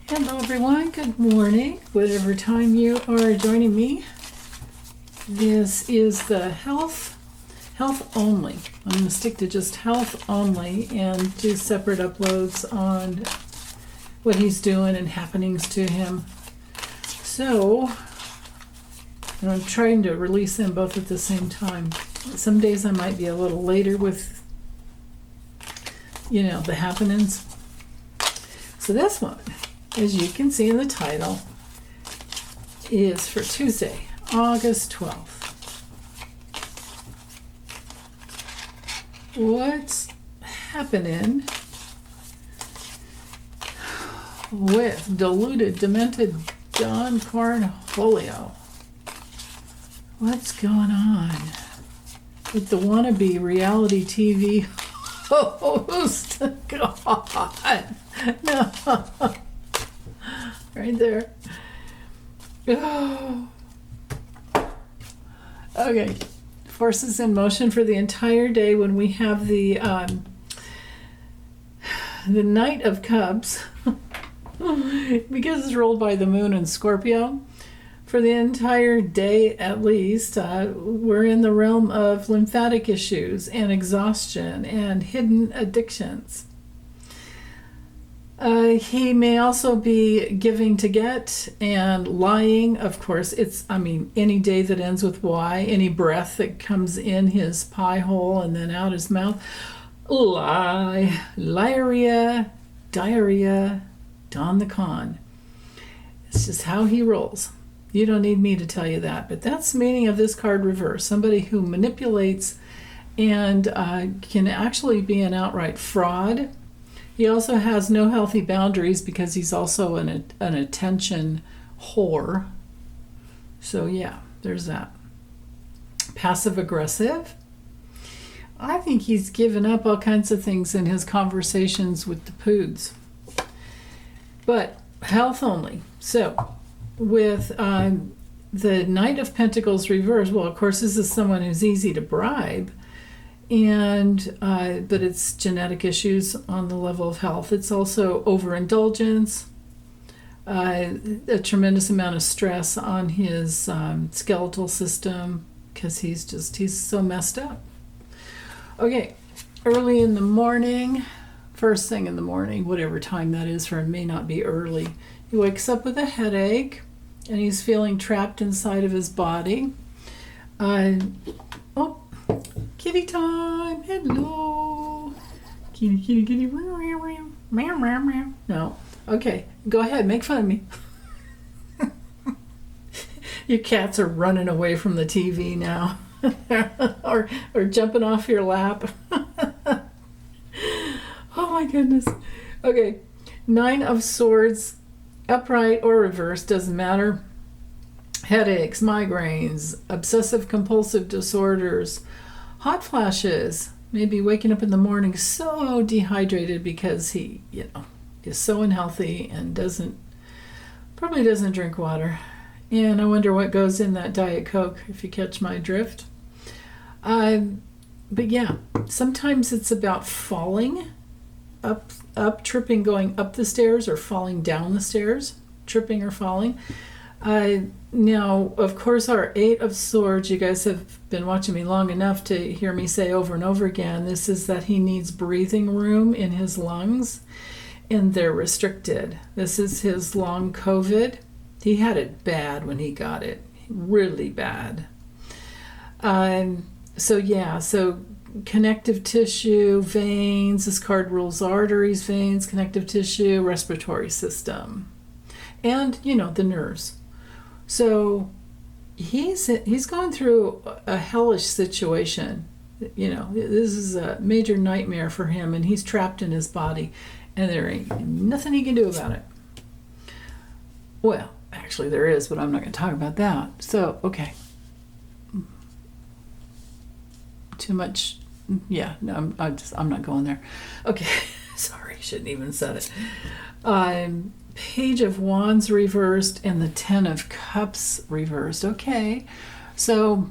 Hello everyone, good morning, whatever time you are joining me. This is the health only. I'm going to stick to just health only and do separate uploads on what he's doing and happenings to him. So, and I'm trying to release them both at the same time. Some days I might be a little later with, the happenings. So this one, as you can see in the title, is for Tuesday, August 12th. What's happening with diluted, demented Don Cornholio? What's going on with the wannabe reality TV host? God, no. Right there. Oh. Okay. Forces in motion for the entire day when we have the Knight of Cups, because it's ruled by the moon in Scorpio. For the entire day, at least, we're in the realm of lymphatic issues and exhaustion and hidden addictions. He may also be giving to get and lying. Of course, any day that ends with Y, any breath that comes in his pie hole and then out his mouth, lie, liaria, diarrhea, Don the Con. It's just how he rolls. You don't need me to tell you that, but that's the meaning of this card reverse. Somebody who manipulates and can actually be an outright fraud. He also has no healthy boundaries because he's also an attention whore. So yeah, there's that. Passive aggressive. I think he's given up all kinds of things in his conversations with the Tues. But health only. So with the Knight of Pentacles reversed, well, of course, this is someone who's easy to bribe. And but it's genetic issues on the level of health. It's also overindulgence, a tremendous amount of stress on his skeletal system because he's so messed up. Okay, early in the morning, first thing in the morning, whatever time that is for him, may not be early. He wakes up with a headache and he's feeling trapped inside of his body. Kitty time, hello. Kitty, kitty, kitty, meow, meow, meow, meow. No, okay, go ahead, make fun of me. Your cats are running away from the TV now, or jumping off your lap. Oh my goodness. Okay, 9 of Swords, upright or reversed, doesn't matter. Headaches, migraines, obsessive compulsive disorders, hot flashes, maybe waking up in the morning so dehydrated because he, is so unhealthy and probably doesn't drink water. And I wonder what goes in that Diet Coke, if you catch my drift. But yeah, sometimes it's about falling up, tripping, going up the stairs, or falling down the stairs, tripping or falling. Now, of course, our 8 of Swords, you guys have been watching me long enough to hear me say over and over again, this is that he needs breathing room in his lungs, and they're restricted. This is his long COVID. He had it bad when he got it, really bad. So connective tissue, veins, this card rules arteries, veins, connective tissue, respiratory system, and, the nerves. So he's going through a hellish situation. This is a major nightmare for him, and he's trapped in his body, and there ain't nothing he can do about it. Well, actually there is, but I'm not going to talk about that. So, okay. Too much. Yeah, no, I'm not going there. Okay, sorry, shouldn't even said it. Page of Wands reversed and the 10 of Cups reversed. Okay, so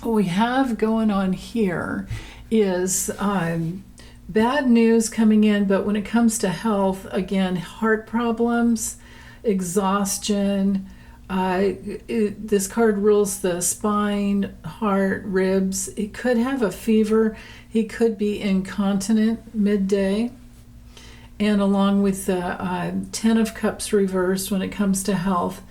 what we have going on here is bad news coming in, but when it comes to health, again, heart problems, exhaustion. This card rules the spine, heart, ribs. He could have a fever. He could be incontinent midday. And along with the Ten of Cups reversed when it comes to health,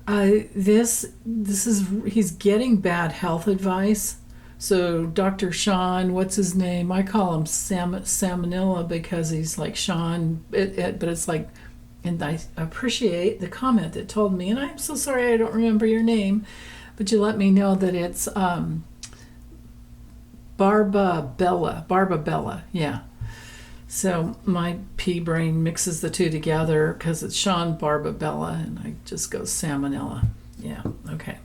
this is, he's getting bad health advice. So Dr. Sean, what's his name? I call him Salmonella because he's like Sean, but it's like, and I appreciate the comment that told me, and I'm so sorry I don't remember your name, but you let me know that it's Barbabella, yeah. So my pea brain mixes the two together because it's Sean Barbabella, and I just go Salmonella. Yeah, okay.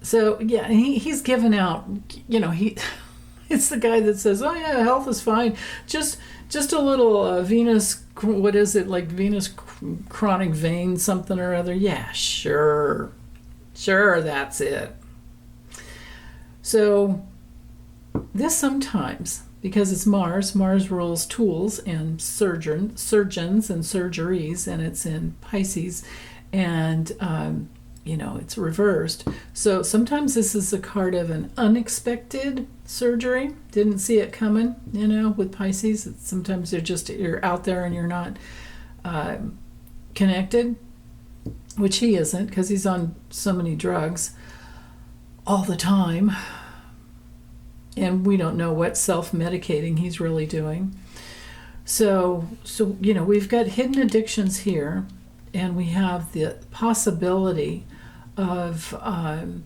So yeah, he's given out, it's the guy that says, oh yeah, health is fine. Just a little venous, what is it, like venous chronic vein something or other. Yeah, sure, that's it. So this sometimes, because it's Mars rules tools and surgeons and surgeries, and it's in Pisces, and it's reversed. So sometimes this is a card of an unexpected surgery. Didn't see it coming, with Pisces. Sometimes you're out there and you're not connected, which he isn't because he's on so many drugs all the time. And we don't know what self-medicating he's really doing. So we've got hidden addictions here, and we have the possibility of an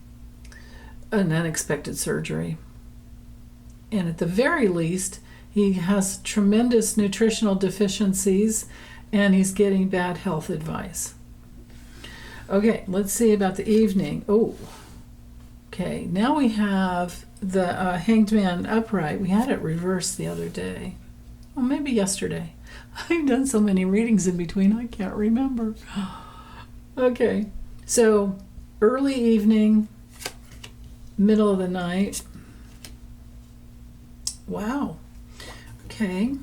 unexpected surgery. And at the very least, he has tremendous nutritional deficiencies, and he's getting bad health advice. Okay, let's see about the evening. Oh, okay, now we have the Hanged Man upright. We had it reversed the other day. Well, maybe yesterday. I've done so many readings in between, I can't remember. Okay, so early evening, middle of the night. Wow. Okay.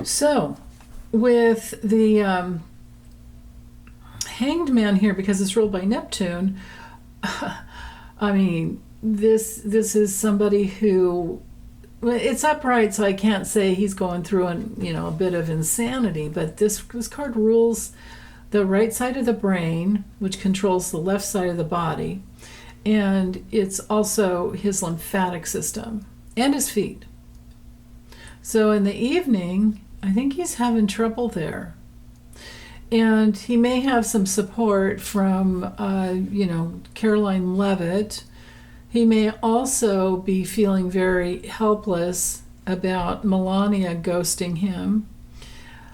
So, with the Hanged Man here, because it's ruled by Neptune, I mean, this is somebody who, it's upright, so I can't say he's going through a bit of insanity, but this card rules the right side of the brain, which controls the left side of the body, and it's also his lymphatic system and his feet. So in the evening, I think he's having trouble there. And he may have some support from, Caroline Levitt. He may also be feeling very helpless about Melania ghosting him.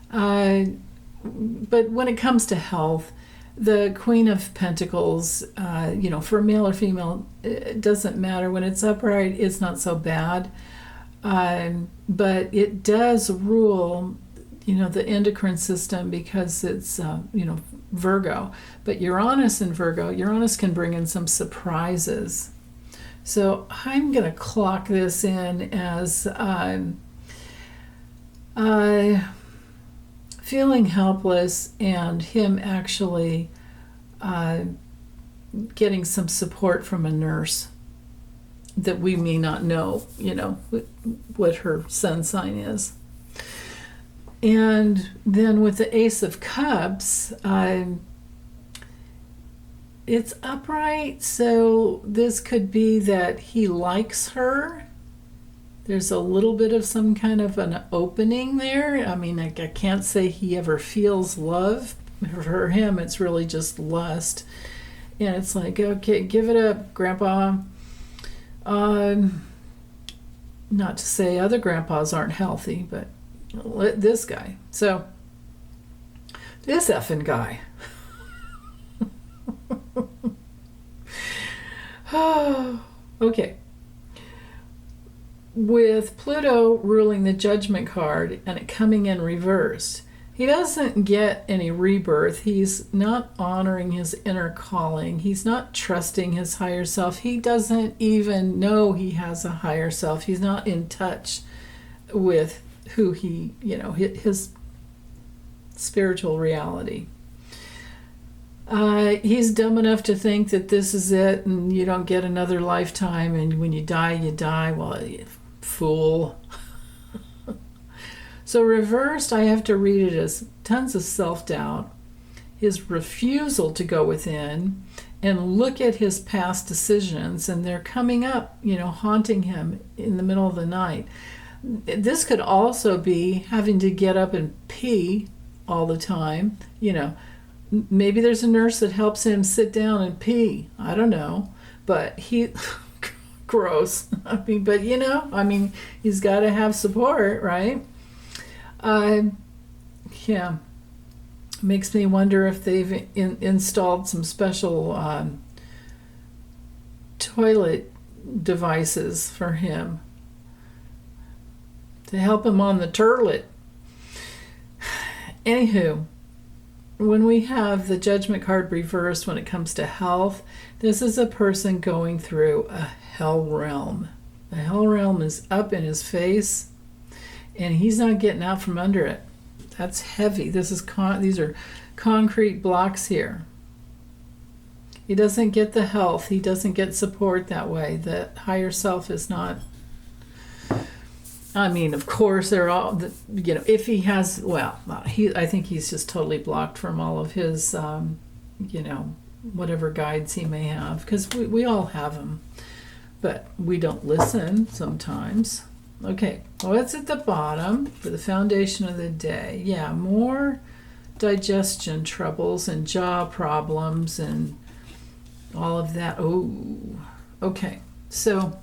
But when it comes to health, the Queen of Pentacles, for male or female, it doesn't matter. When it's upright, it's not so bad. But it does rule the endocrine system because it's, Virgo. But Uranus in Virgo, Uranus can bring in some surprises. So I'm going to clock this in as feeling helpless and him actually getting some support from a nurse that we may not know, what her sun sign is. And then with the Ace of Cups, it's upright, so this could be that he likes her. There's a little bit of some kind of an opening there. I mean, I can't say he ever feels love. For him, it's really just lust. And it's like, okay, give it up, Grandpa. Not to say other grandpas aren't healthy, but this guy. So, this effing guy. Okay. With Pluto ruling the Judgment card and it coming in reversed, He doesn't get any rebirth. He's not honoring his inner calling. He's not trusting his higher self. He doesn't even know he has a higher self. He's not in touch with who he, his spiritual reality. He's dumb enough to think that this is it and you don't get another lifetime, and when you die, you die. Well, you fool. So reversed, I have to read it as tons of self-doubt, his refusal to go within and look at his past decisions, and they're coming up, haunting him in the middle of the night. This could also be having to get up and pee all the time. Maybe there's a nurse that helps him sit down and pee. I don't know. But gross. He's got to have support, right? Makes me wonder if they've installed some special toilet devices for him to help him on the turlet. Anywho, when we have the judgment card reversed when it comes to health, this is a person going through a hell realm. The hell realm is up in his face, and he's not getting out from under it. That's heavy. These are concrete blocks here. He doesn't get the health. He doesn't get support that way. The higher self is not. Of course, they're all. If he has, I think he's just totally blocked from all of his, whatever guides he may have, because we all have them, but we don't listen sometimes. Okay, what's at the bottom for the foundation of the day? Yeah, more digestion troubles and jaw problems and all of that. Oh, okay. So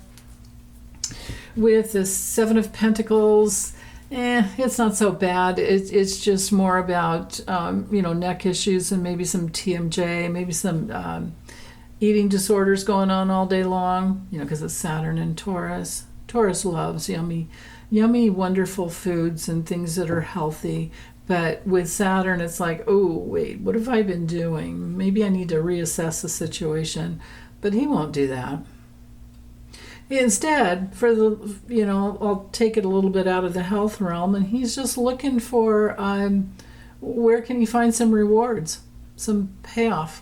with the Seven of Pentacles, it's not so bad. It's just more about, neck issues and maybe some TMJ, maybe some eating disorders going on all day long, because it's Saturn and Taurus. Taurus loves yummy, wonderful foods and things that are healthy. But with Saturn, it's like, oh, wait, what have I been doing? Maybe I need to reassess the situation. But he won't do that. Instead, I'll take it a little bit out of the health realm, and he's just looking for where can he find some rewards, some payoff.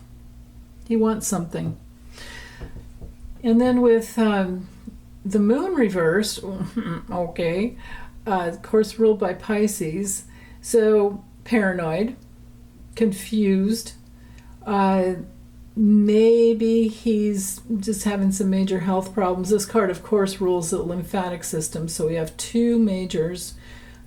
He wants something. And then with the moon reversed, okay, of course ruled by Pisces, so paranoid, confused, maybe he's just having some major health problems. This card, of course, rules the lymphatic system, so we have two majors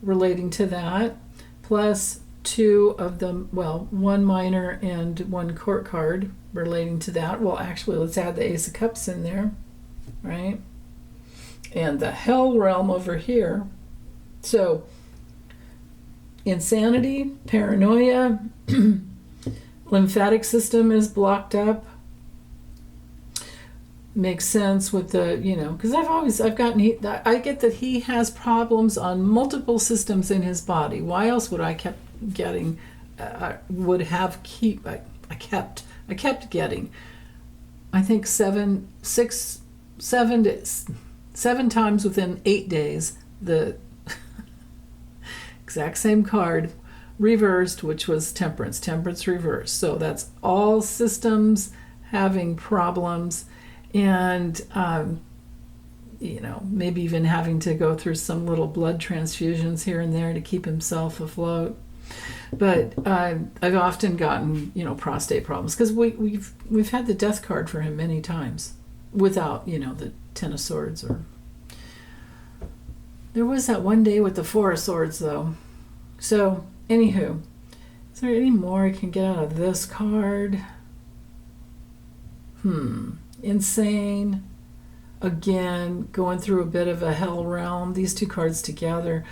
relating to that, plus two of them, one minor and one court card relating to that. Well, actually, let's add the Ace of Cups in there, right? And the hell realm over here. So, insanity, paranoia, lymphatic system is blocked up. Makes sense with the, because I get that he has problems on multiple systems in his body. Why else would I kept getting, I kept getting, I think seven times within 8 days, the exact same card reversed, which was temperance reversed. So that's all systems having problems, and maybe even having to go through some little blood transfusions here and there to keep himself afloat. But I've often gotten prostate problems, because we've had the death card for him many times without the Ten of Swords. Or there was that one day with the Four of Swords, though. So anywho, is there any more I can get out of this card? Insane. Again, going through a bit of a hell realm. These two cards together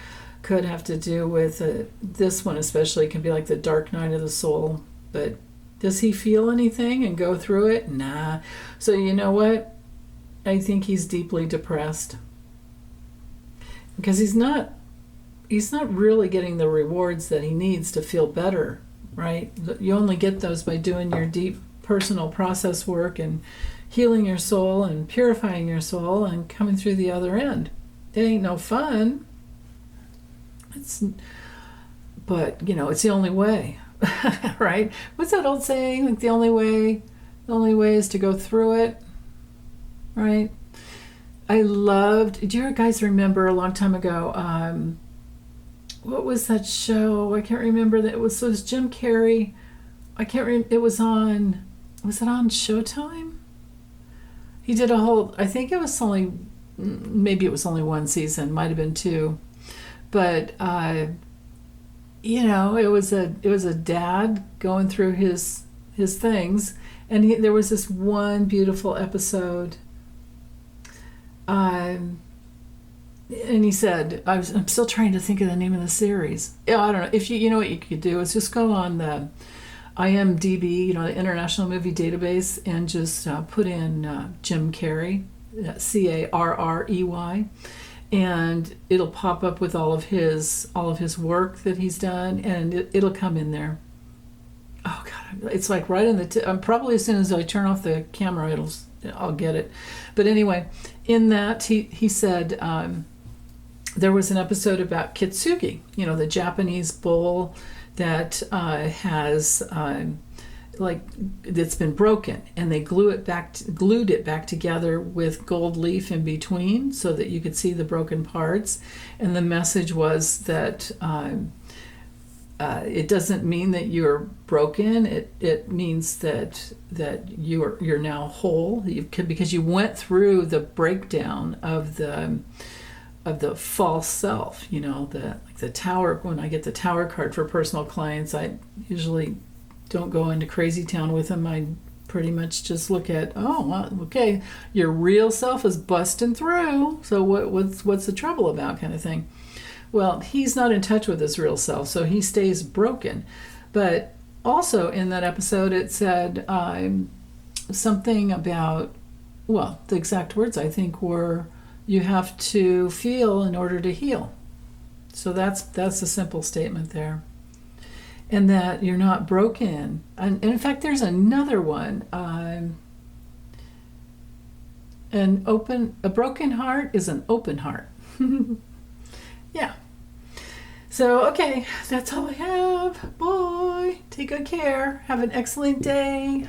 could have to do with this one especially can be like the dark night of the soul. But does he feel anything and go through it? Nah. So you know what? I think he's deeply depressed, because he's not he's not really getting the rewards that he needs to feel better, right? You only get those by doing your deep personal process work and healing your soul and purifying your soul and coming through the other end. It ain't no fun. But it's the only way, right? What's that old saying? Like the only way is to go through it, right? Do you guys remember a long time ago, what was that show? I can't remember that. It was Jim Carrey. I can't remember. Was it on Showtime? He did a whole, I think it was maybe it was only one season, might have been two. But, it was a dad going through his things. And there was this one beautiful episode. And he said, I'm still trying to think of the name of the series. Yeah, I don't know. If you know what you could do is just go on the IMDb, the International Movie Database, and just put in Jim Carrey, Carrey, and it'll pop up with all of his work that he's done, and it'll come in there. Oh God, it's like right in the probably as soon as I turn off the camera, I'll get it. But anyway, in that he said there was an episode about kintsugi, the Japanese bowl that has that's been broken, and they glued it back together with gold leaf in between so that you could see the broken parts. And the message was that it doesn't mean that you're broken. It means that you're now whole. Because you went through the breakdown of the false self. The tower. When I get the tower card for personal clients, I usually don't go into crazy town with them. I pretty much just look at, okay, your real self is busting through. So what's the trouble about, kind of thing. Well, he's not in touch with his real self, so he stays broken. But also in that episode, it said something about, the exact words I think were, you have to feel in order to heal. So that's a simple statement there. And that you're not broken. And in fact, there's another one. A broken heart is an open heart. Yeah. So, okay, that's all I have. Bye. Take good care. Have an excellent day.